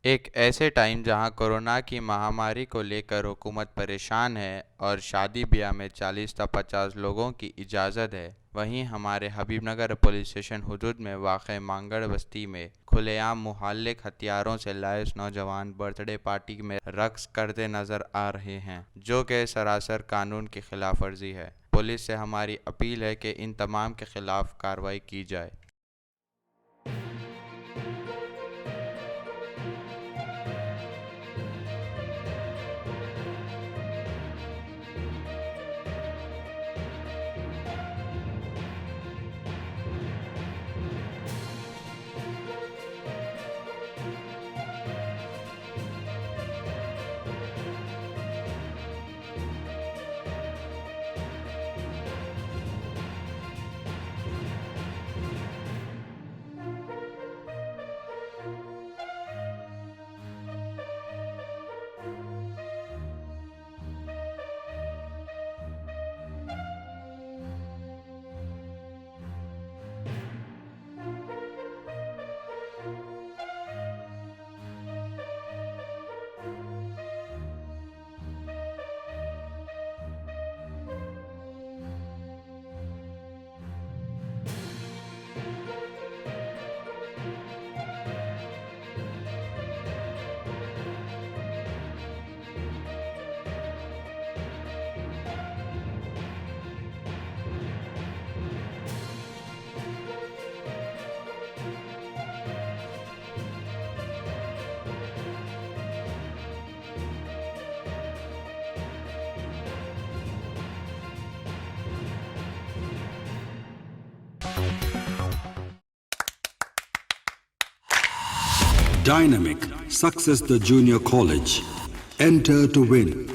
एक ऐसे टाइम जहां कोरोना की महामारी को लेकर हुकूमत परेशान है और शादी ब्याह में 40 से 50 लोगों की इजाज़त है, वहीं हमारे हबीबनगर पुलिस स्टेशन हुदूद में वाक़ मांगड़ बस्ती में खुलेआम मुहल्लिक हथियारों से लैस नौजवान बर्थडे पार्टी में रक्स करते नज़र आ रहे हैं, जो कि सरासर कानून की खिलाफ वर्जी है। पुलिस से हमारी अपील है कि इन तमाम के खिलाफ कार्रवाई की जाए। Dynamic Success the Junior College. Enter to win.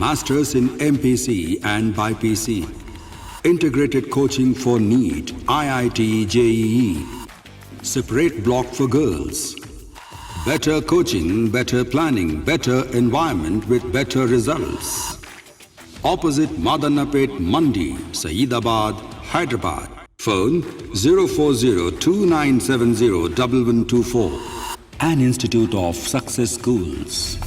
Masters in MPC and BPC. Integrated coaching for NEET, IIT, JEE. Separate block for girls. Better coaching, better planning, better environment with better results. Opposite Madanapet Mandi, Saeedabad, Hyderabad. Phone 04029701124. An Institute of Success Schools.